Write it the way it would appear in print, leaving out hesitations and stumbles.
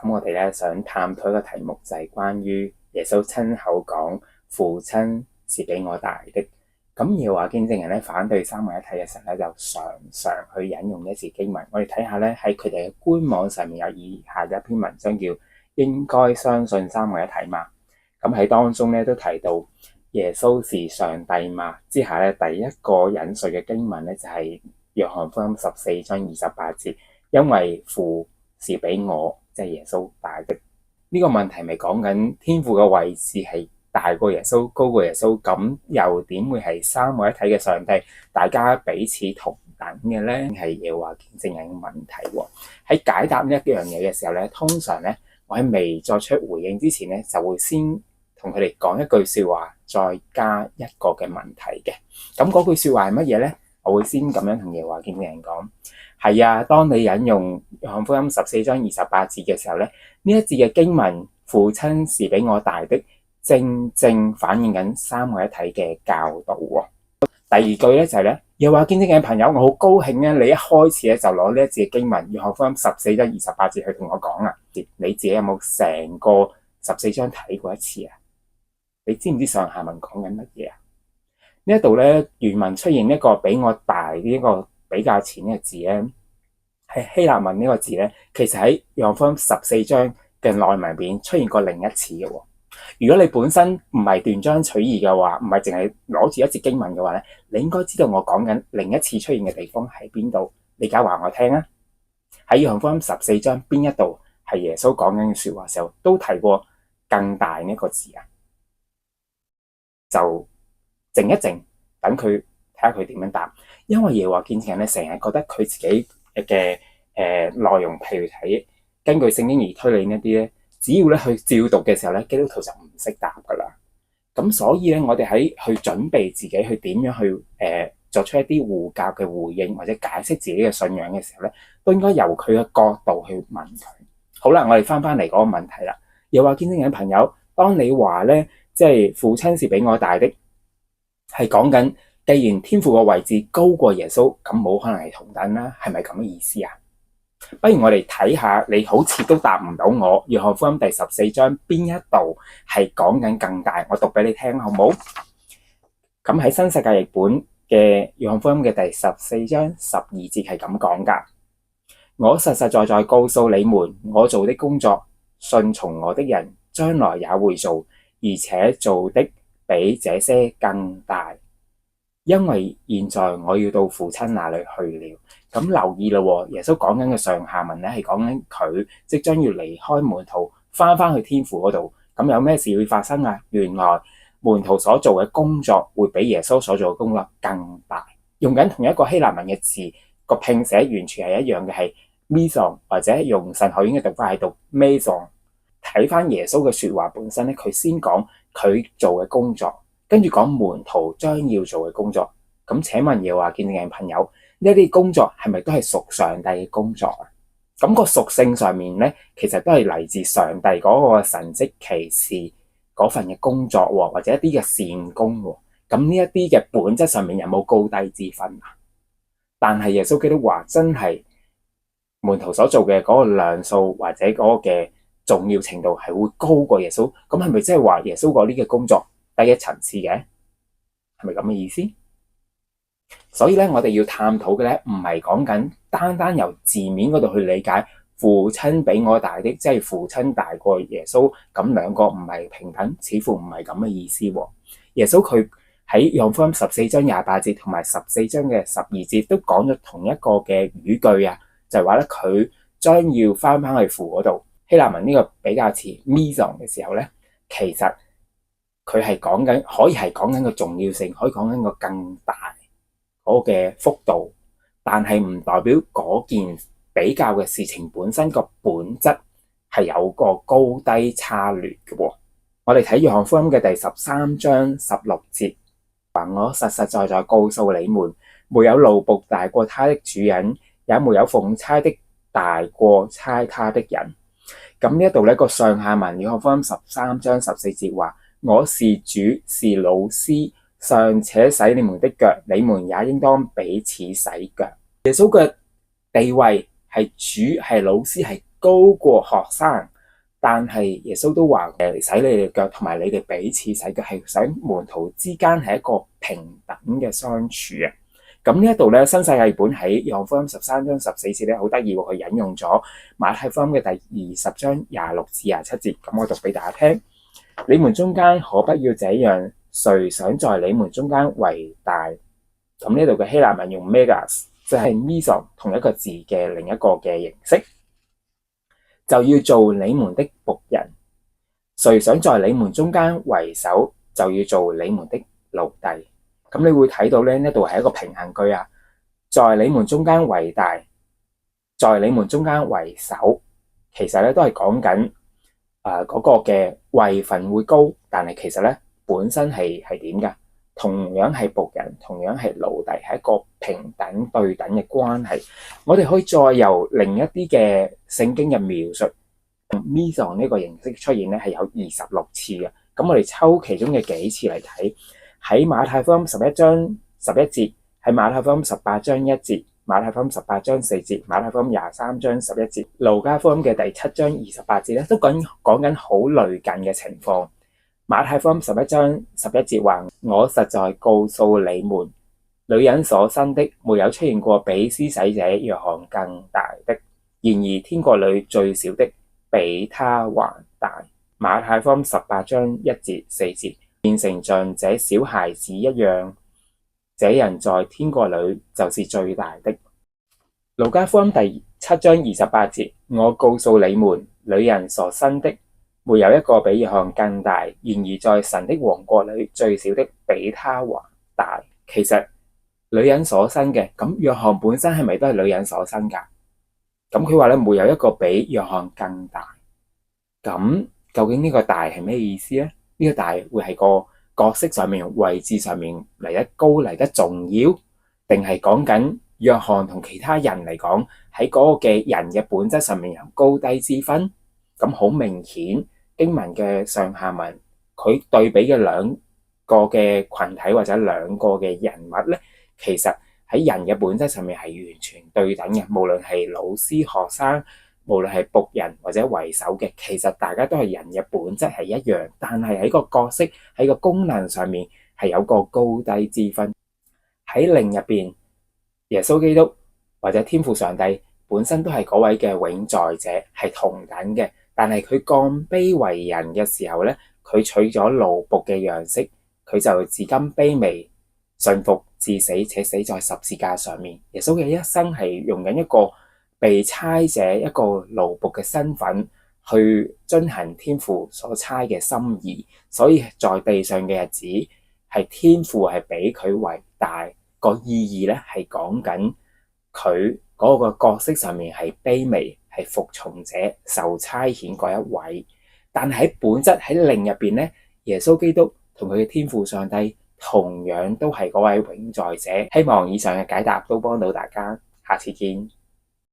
咁我哋咧想探討一個題目，就係關於耶穌親口講父親是比我大的。咁耶和華見證人咧反對三位一體嘅時候咧，就常常去引用一節經文。我哋睇下咧喺佢哋嘅官網上面有以下嘅一篇文章，叫應該相信三位一體嘛。咁喺當中咧都提到耶穌是上帝嘛，之下咧第一個引述嘅經文咧就係約翰福音14章28節，因為父是比我即係耶穌大的。呢個問題咪講緊天父嘅位置係大過耶穌，高過耶穌，咁又點會係三位一體嘅上帝大家彼此同等嘅咧？係耶和華見證人嘅問題喎。喺解答呢一樣嘢嘅時候咧，通常咧我喺未作出回應之前咧，就會先同佢哋講一句說話，再加一個嘅問題嘅。咁嗰句說話係乜嘢咧？我會先咁樣同耶和華見證人講，係啊，當你引用約翰福音14章28節嘅時候咧，呢一節嘅經文父親是比我大的，正正反映緊三位一體嘅教導喎。第二句咧就係咧，耶和華見證人嘅朋友，我好高興咧，你一開始咧就攞呢一節嘅經文約翰福音14章28節去同我講啊。你自己有冇成個14章睇過一次啊？你知唔知上下文講緊乜嘢啊？呢一度咧原文出現一個比我大呢一個比較淺嘅字咧，係希臘文呢個字咧，其實喺約翰福音14章嘅內文入邊出現過另一次嘅喎。如果你本身唔係斷章取義嘅話，唔係淨係攞住一節經文嘅話咧，你應該知道我講緊另一次出現嘅地方喺邊度。你而家話我聽啊！喺約翰福音14章邊一度係耶穌講緊嘅說話時候，都提過更大呢個字啊！就靜一靜，等佢睇下佢點樣答。因為耶和華見證人咧，成日覺得佢自己嘅內容，譬如睇根據聖經而推理呢啲咧，只要咧去照讀嘅時候咧，基督徒就唔識答噶啦。咁所以咧，我哋喺去準備自己去點樣去作出一啲護教嘅回應或者解釋自己嘅信仰嘅時候咧，都應該由佢嘅角度去問佢。好啦，我哋翻嚟嗰個問題啦。耶和華見證人嘅朋友，當你話咧，即係父親是比我大的，係講緊既然天父嘅位置高過耶穌，咁冇可能係同等啦，係咪咁嘅意思啊？不如我哋睇下，你好似都答唔到我。約翰福音第14章邊一度係講緊更大？我讀俾你聽好唔好？咁喺新世界譯本嘅約翰福音嘅第14章12節係咁講噶：我實實在在告訴你們，我做的工作，信從我的人將來也會做，而且做的比這些更大，因為現在我要到父親那裡去了。咁留意咯，耶穌講緊嘅上下文咧，係講緊佢即將要離開門徒，翻去天父嗰度。咁有咩事會發生啊？原來門徒所做嘅工作會比耶穌所做嘅工作更大。用緊同一個希臘文嘅字，個拼寫完全係一樣嘅，係 meson， 或者用神學院嘅讀法係讀 meson。睇翻耶穌嘅說話本身咧，佢先講佢做嘅工作，跟住講門徒將要做嘅工作。咁請問耶和華見證人朋友，呢啲工作係咪都係屬上帝嘅工作啊？咁個屬性上面咧，其實都係嚟自上帝嗰個神蹟奇事嗰份嘅工作，或者一啲嘅善功。咁呢一啲嘅本質上面有冇高低之分啊？但係耶穌基督話真係門徒所做嘅嗰個量數或者嗰個嘅重要程度係會高過耶穌。咁係咪即係話耶穌嗰啲嘅工作低一層次嘅？係咪咁嘅意思？所以咧，我哋要探討嘅咧，唔係講緊單單由字面嗰度去理解父親比我大的，即係父親大過耶穌，咁兩個唔係平等，似乎唔係咁嘅意思。耶穌佢喺約翰福音14章28節同埋14章嘅12節都講咗同一個嘅語句啊，就係話咧佢將要翻去父嗰度。希臘文呢個比較似 meson 嘅時候咧，其實佢係講緊，可以係講緊個重要性，可以講緊個更大嗰嘅幅度，但係唔代表嗰件比較嘅事情本身個本質係有個高低差劣嘅。我哋睇約翰福音嘅第13章16節，話我實實在在告訴你們，沒有奴僕大過他的主人，也沒有奉差的大過差他的人。咁呢一度咧個上下文，約翰福音13章14節話，我是主，是老師，尚且洗你們的腳，你們也應當彼此洗腳。耶穌嘅地位係主，係老師，係高過學生，但係耶穌都話洗你哋腳同埋你哋彼此洗腳係想門徒之間係一個平等嘅相處啊。咁呢一度咧，新世譯本喺約翰福音13章14節咧，好得意喎，佢引用咗馬太福音嘅第20章26至27節，咁我讀俾大家聽。你們中間可不要這樣，誰想在你們中間為大？咁呢度嘅希臘文用 megas， 即係 meson 同一個字嘅另一個嘅形式，就要做你們的僕人。誰想在你們中間為首，就要做你們的奴隸。咁你會睇到咧，呢度係一個平衡句啊，在你們中間為大，在你們中間為首，其實咧都係講緊嗰個嘅位份會高，但係其實咧本身係點㗎？同樣係僕人，同樣係奴隸，係一個平等對等嘅關係。我哋可以再由另一啲嘅聖經嘅描述 meson 呢個形式出現咧，係有26次嘅。咁我哋抽其中嘅幾次嚟睇。喺馬太福音11章11節，喺馬太福音18章1節，馬太福音18章4節，馬太福音23章11節，路加福音嘅第7章28節咧，都講緊好類近嘅情況。馬太福音11章11節話：我實在告訴你們，女人所生的沒有出現過比施洗者約翰更大的，然而天國裏最小的比他還大。馬太福音18章1節4節。變成像這小孩子一樣，這人在天國裏就是最大的。路加福音第7章28節，我告訴你們，女人所生的沒有一個比約翰更大，然而在神的王國裏最小的比他還大。其實女人所生嘅，咁約翰本身係咪都係女人所生噶？咁佢話咧，沒有一個比約翰更大。咁究竟呢個大係咩意思咧？呢個大會係個角色上面、位置上面嚟得高、嚟得重要，定係講緊約翰同其他人嚟講喺嗰個嘅人嘅本質上面有高低之分？咁好明顯，經文嘅上下文佢對比嘅兩個嘅群體或者兩個嘅人物咧，其實喺人嘅本質上面係完全對等嘅，無論係老師、學生，無論係僕人或者為首嘅，其實大家都係人嘅本質係一樣，但係喺個角色、喺個功能上面係有個高低之分。喺靈入邊，耶穌基督或者天父上帝本身都係嗰位嘅永在者，係同等嘅。但係佢降卑為人嘅時候咧，佢取咗奴僕嘅樣式，佢就至今卑微、順服至死，且死在十字架上面。耶穌嘅一生係用緊一個被差者、一個奴僕嘅身份去遵行天父所差嘅心意，所以在地上嘅日子係天父係比佢為大。個意義咧係講緊佢嗰個角色上面係卑微，係服從者、受差遣嗰一位。但喺本質喺靈入邊咧，耶穌基督同佢嘅天父上帝同樣都係嗰位永在者。希望以上嘅解答都幫到大家，下次見。